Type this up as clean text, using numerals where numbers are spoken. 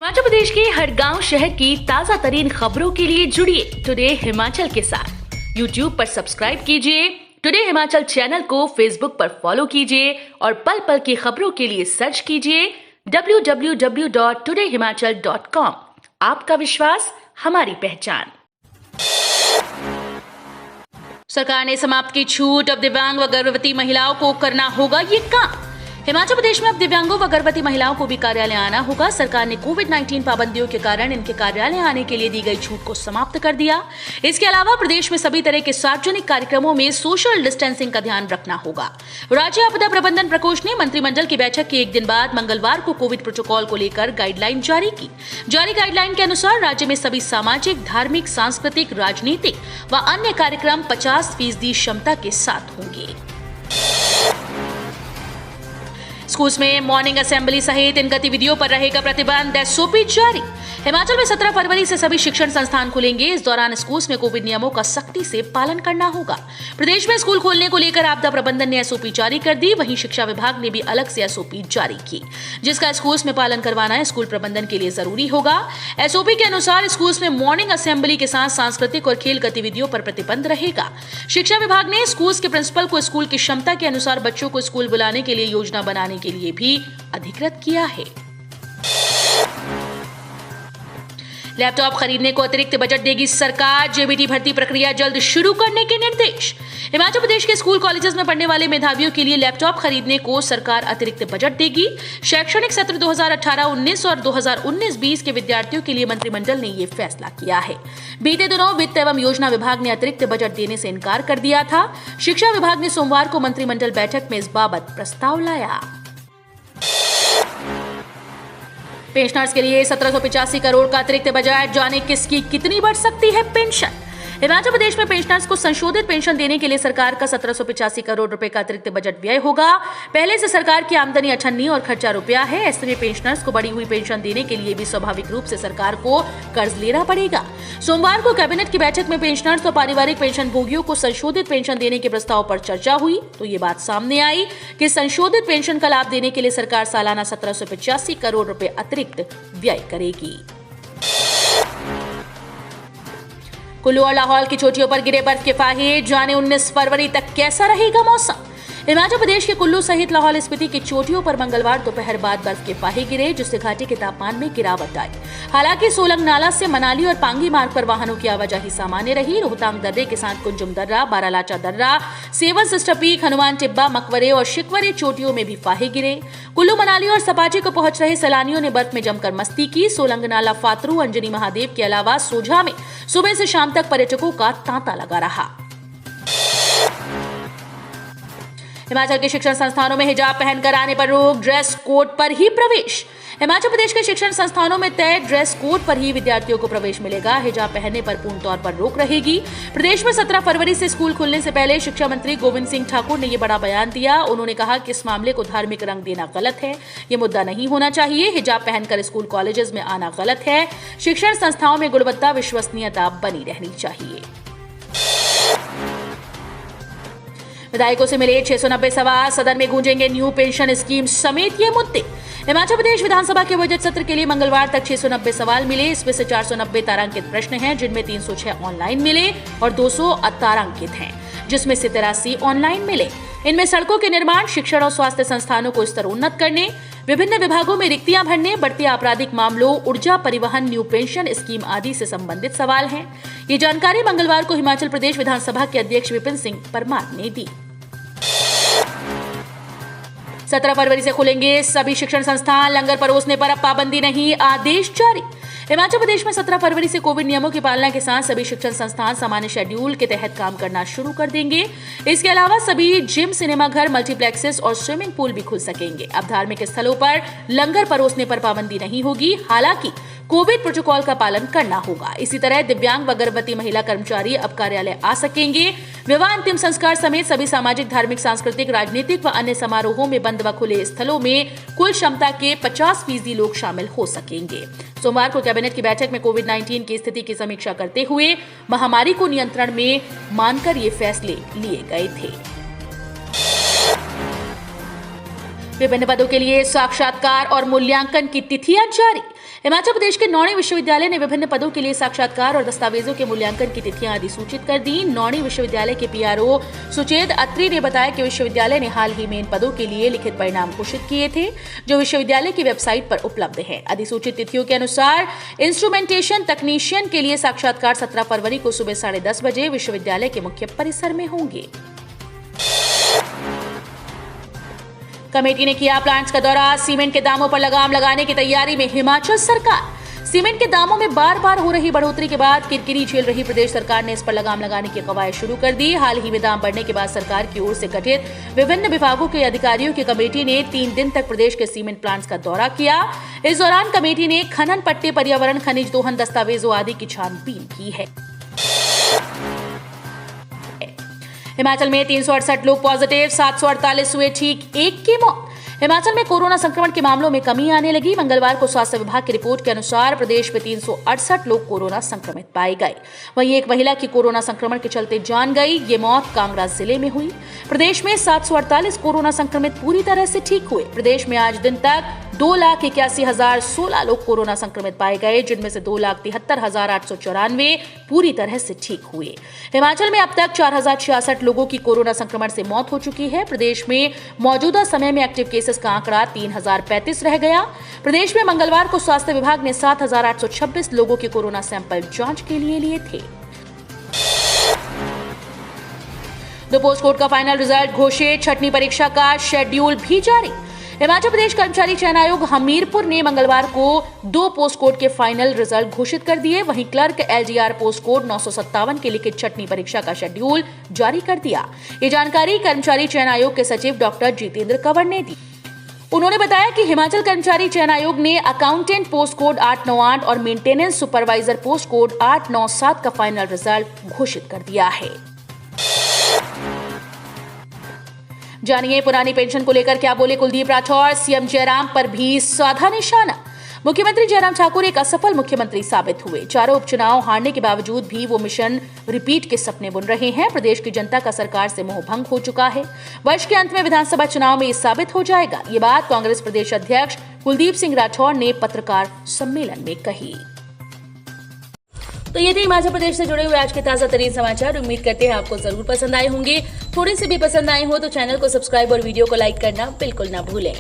हिमाचल प्रदेश के हर गांव शहर की ताजा तरीन खबरों के लिए जुड़िए टुडे हिमाचल के साथ। यूट्यूब पर सब्सक्राइब कीजिए, टुडे हिमाचल चैनल को फेसबुक पर फॉलो कीजिए और पल पल की खबरों के लिए सर्च कीजिए www.todayhimachal.com। आपका विश्वास हमारी पहचान। सरकार ने समाप्त की छूट, अब दिव्यांग व गर्भवती महिलाओं को करना होगा ये काम। हिमाचल प्रदेश में अब दिव्यांगों व गर्भवती महिलाओं को भी कार्यालय आना होगा। सरकार ने कोविड-19 पाबंदियों के कारण इनके कार्यालय आने के लिए दी गई छूट को समाप्त कर दिया। इसके अलावा प्रदेश में सभी तरह के सार्वजनिक कार्यक्रमों में सोशल डिस्टेंसिंग का ध्यान रखना होगा। राज्य आपदा प्रबंधन प्रकोष्ठ ने मंत्रिमंडल की बैठक के एक दिन बाद मंगलवार को कोविड प्रोटोकॉल को लेकर गाइडलाइन जारी की। जारी गाइडलाइन के अनुसार राज्य में सभी सामाजिक, धार्मिक, सांस्कृतिक, राजनीतिक व अन्य कार्यक्रम 50% क्षमता के साथ होंगे। स्कूल्स में मॉर्निंग असेंबली सहित इन गतिविधियों पर रहेगा प्रतिबंध, एसओपी जारी। हिमाचल में 17 फरवरी से सभी शिक्षण संस्थान खुलेंगे। इस दौरान स्कूल्स में कोविड नियमों का सख्ती से पालन करना होगा। प्रदेश में स्कूल खोलने को लेकर आपदा प्रबंधन ने एसओपी जारी कर दी। वहीं शिक्षा विभाग ने भी अलग से एसओपी जारी की, जिसका स्कूल्स में पालन करवाना स्कूल प्रबंधन के लिए जरूरी होगा। एसओपी के अनुसार स्कूल्स में मॉर्निंग असेंबली के साथ सांस्कृतिक और खेल गतिविधियों पर प्रतिबंध रहेगा। शिक्षा विभाग ने स्कूल्स के प्रिंसिपल को स्कूल की क्षमता के अनुसार बच्चों को स्कूल बुलाने के लिए योजना बनाने के लिए भी अधिकृत किया है। लैपटॉप खरीदने को अतिरिक्त बजट देगी सरकार, जेबीटी भर्ती प्रक्रिया जल्द शुरू करने के निर्देश। हिमाचल प्रदेश के स्कूल कॉलेजेस में पढ़ने वाले मेधावियों के लिए लैपटॉप खरीदने को सरकार अतिरिक्त बजट देगी। शैक्षणिक सत्र 2018-19 और 2019-20 के विद्यार्थियों के लिए मंत्रिमंडल ने ये फैसला किया है। बीते दिनों वित्त एवं योजना विभाग ने अतिरिक्त बजट देने से इनकार कर दिया था। शिक्षा विभाग ने सोमवार को मंत्रिमंडल बैठक में इस बाबत प्रस्ताव लाया। पेंशनर्स के लिए 1785 करोड़ का अतिरिक्त बजट, जाने किसकी कितनी बढ़ सकती है पेंशन। हिमाचल प्रदेश में पेंशनर्स को संशोधित पेंशन देने के लिए सरकार का 1785 करोड़ रुपए का अतिरिक्त बजट व्यय होगा। पहले से सरकार की आमदनी 98 और खर्चा रुपया है। ऐसे में पेंशनर्स को बढ़ी हुई पेंशन देने के लिए भी स्वाभाविक रूप से सरकार को कर्ज लेना पड़ेगा। सोमवार को कैबिनेट की बैठक में पेंशनर्स और पारिवारिक पेंशन भोगियों को संशोधित पेंशन देने के प्रस्ताव पर चर्चा हुई तो ये बात सामने आई कि संशोधित पेंशन का लाभ देने के लिए सरकार सालाना 1785 करोड़ रुपए अतिरिक्त व्यय करेगी। कुल्लू और लाहौल की चोटियों पर गिरे बर्फ के फाहे, जाने 19 फरवरी तक कैसा रहेगा मौसम। हिमाचल प्रदेश के कुल्लू सहित लाहौल स्पीति की चोटियों पर मंगलवार दोपहर बाद बर्फ के फाहे गिरे, जिससे घाटी के तापमान में गिरावट आई। हालांकि सोलंग नाला से मनाली और पांगी मार्ग पर वाहनों की आवाजाही सामान्य रही। रोहतांग दर्रे के साथ कुंजुम दर्रा, बारालाचा दर्रा, seven sister peak, Hanuman Tibba, मकवरे और शिकवरे चोटियों में भी फाहे गिरे। कुल्लू, मनाली और सपाटी को पहुंच रहे सैलानियों ने बर्फ में जमकर मस्ती की। सोलंग नाला, फातरू, अंजनी महादेव के अलावा सोझा में सुबह से शाम तक पर्यटकों का तांता लगा रहा। हिमाचल के शिक्षण संस्थानों में हिजाब पहनकर आने पर रोक, ड्रेस कोड पर ही प्रवेश। हिमाचल प्रदेश के शिक्षण संस्थानों में तय ड्रेस कोड पर ही विद्यार्थियों को प्रवेश मिलेगा। हिजाब पहनने पर पूर्ण तौर पर रोक रहेगी। प्रदेश में 17 फरवरी से स्कूल खुलने से पहले शिक्षा मंत्री गोविंद सिंह ठाकुर ने ये बड़ा बयान दिया। उन्होंने कहा कि इस मामले को धार्मिक रंग देना गलत है, ये मुद्दा नहीं होना चाहिए। हिजाब पहनकर स्कूल कॉलेजेस में आना गलत है। शिक्षण संस्थाओं में गुणवत्ता, विश्वसनीयता बनी रहनी चाहिए। विधायकों से मिले 690 सवाल, सदन में गूंजेंगे न्यू पेंशन स्कीम समेत ये मुद्दे। हिमाचल प्रदेश विधानसभा के बजट सत्र के लिए मंगलवार तक 690 सवाल मिले। इसमें से 490 तारांकित प्रश्न हैं, जिनमें 306 ऑनलाइन मिले और 200 अतारांकित हैं, जिसमें से 83 ऑनलाइन मिले। इनमें सड़कों के निर्माण, शिक्षण और स्वास्थ्य संस्थानों को स्तरोन्नत करने, विभिन्न विभागों में रिक्तियां भरने, बढ़ते आपराधिक मामलों, ऊर्जा, परिवहन, न्यू पेंशन स्कीम आदि से संबंधित सवाल हैं। ये जानकारी मंगलवार को हिमाचल प्रदेश विधानसभा के अध्यक्ष विपिन सिंह परमार ने दी। 17 फरवरी से खुलेंगे सभी शिक्षण संस्थान, लंगर परोसने पर अब पाबंदी नहीं, आदेश जारी। हिमाचल प्रदेश में 17 फरवरी से कोविड नियमों की पालना के साथ सभी शिक्षण संस्थान सामान्य शेड्यूल के तहत काम करना शुरू कर देंगे। इसके अलावा सभी जिम, सिनेमाघर, मल्टीप्लेक्सेस और स्विमिंग पूल भी खुल सकेंगे। अब धार्मिक स्थलों पर लंगर परोसने पर पाबंदी नहीं होगी, हालांकि कोविड प्रोटोकॉल का पालन करना होगा। इसी तरह दिव्यांग व गर्भवती महिला कर्मचारी अब कार्यालय आ सकेंगे। विवाह, अंतिम संस्कार समेत सभी सामाजिक, धार्मिक, सांस्कृतिक, राजनीतिक व अन्य समारोहों में बंद व खुले स्थलों में कुल क्षमता के 50% लोग शामिल हो सकेंगे। सोमवार को कैबिनेट की बैठक में कोविड-19 की स्थिति की समीक्षा करते हुए महामारी को नियंत्रण में मानकर ये फैसले लिए गए थे। विभिन्न पदों के लिए साक्षात्कार और मूल्यांकन की तिथियां जारी। हिमाचल प्रदेश के नौणी विश्वविद्यालय ने विभिन्न पदों के लिए साक्षात्कार और दस्तावेजों के मूल्यांकन की तिथियां अधिसूचित कर दी। नौणी विश्वविद्यालय के पीआरओ सुचेत अत्री ने बताया कि विश्वविद्यालय ने हाल ही में इन पदों के लिए लिखित परिणाम घोषित किए थे, जो विश्वविद्यालय की वेबसाइट पर उपलब्ध है। अधिसूचित तिथियों के अनुसार इंस्ट्रूमेंटेशन तकनीशियन के लिए साक्षात्कार 17 फरवरी को सुबह 10:30 बजे विश्वविद्यालय के मुख्य परिसर में होंगे। कमेटी ने किया प्लांट्स का दौरा। सीमेंट के दामों पर लगाम लगाने की तैयारी में हिमाचल सरकार। सीमेंट के दामों में बार बार हो रही बढ़ोतरी के बाद किरकिरी झेल रही प्रदेश सरकार ने इस पर लगाम लगाने की कवायद शुरू कर दी। हाल ही में दाम बढ़ने के बाद सरकार की ओर से गठित विभिन्न विभागों के अधिकारियों की कमेटी ने 3 दिन तक प्रदेश के सीमेंट प्लांट्स का दौरा किया। इस दौरान कमेटी ने खनन पट्टे, पर्यावरण, खनिज दोहन दस्तावेजों आदि की छानबीन की है। हिमाचल में 368 लोग पॉजिटिव, 748 हुए ठीक, 1 की मौत। हिमाचल में कोरोना संक्रमण के मामलों में कमी आने लगी। मंगलवार को स्वास्थ्य विभाग की रिपोर्ट के अनुसार प्रदेश में 368 लोग कोरोना संक्रमित पाए गए। वहीं एक महिला की कोरोना संक्रमण के चलते जान गई। ये मौत कांगड़ा जिले में हुई। प्रदेश में 748 कोरोना संक्रमित पूरी तरह से ठीक हुए। प्रदेश में आज दिन तक 2,81,016 लोग कोरोना संक्रमित पाए गए, जिनमें से 2,73,894 पूरी तरह से ठीक हुए। हिमाचल में अब तक 4,066 लोगों की कोरोना संक्रमण से मौत हो चुकी है। प्रदेश में मौजूदा समय में एक्टिव केसेस का आंकड़ा 3,035 रह गया। प्रदेश में मंगलवार को स्वास्थ्य विभाग ने 7,826 लोगों के कोरोना सैंपल जांच के लिए थे। 2 पोस्टकोड का फाइनल रिजल्ट घोषित। छठवीं परीक्षा का शेड्यूल भी जारी। हिमाचल प्रदेश कर्मचारी चयन आयोग हमीरपुर ने मंगलवार को 2 पोस्टकोड के फाइनल रिजल्ट घोषित कर दिए। वहीं क्लर्क एलडीआर पोस्टकोड 957 के लिखित छठवीं परीक्षा का शेड्यूल जारी कर दिया। ये जानकारी कर्मचारी चयन आयोग के सचिव डॉक्टर जितेंद्र कंवर ने दी। उन्होंने बताया कि हिमाचल कर्मचारी चयन आयोग ने अकाउंटेंट पोस्ट कोड 898 और मेंटेनेंस सुपरवाइजर पोस्ट कोड 897 का फाइनल रिजल्ट घोषित कर दिया है। जानिए पुरानी पेंशन को लेकर क्या बोले कुलदीप राठौर। सीएम जयराम पर भी साधा निशाना। मुख्यमंत्री जयराम ठाकुर एक असफल मुख्यमंत्री साबित हुए। चारों उपचुनाव हारने के बावजूद भी वो मिशन रिपीट के सपने बुन रहे हैं। प्रदेश की जनता का सरकार से मोह भंग हो चुका है। वर्ष के अंत में विधानसभा चुनाव में ये साबित हो जाएगा। ये बात कांग्रेस प्रदेश अध्यक्ष कुलदीप सिंह राठौर ने पत्रकार सम्मेलन में कही। तो ये थे हिमाचल प्रदेश से जुड़े हुए आज के ताजा तरीन समाचार। उम्मीद करते हैं आपको जरूर पसंद आए होंगे। थोड़े से भी पसंद आए हो तो चैनल को सब्सक्राइब और वीडियो को लाइक करना बिल्कुल ना भूलें।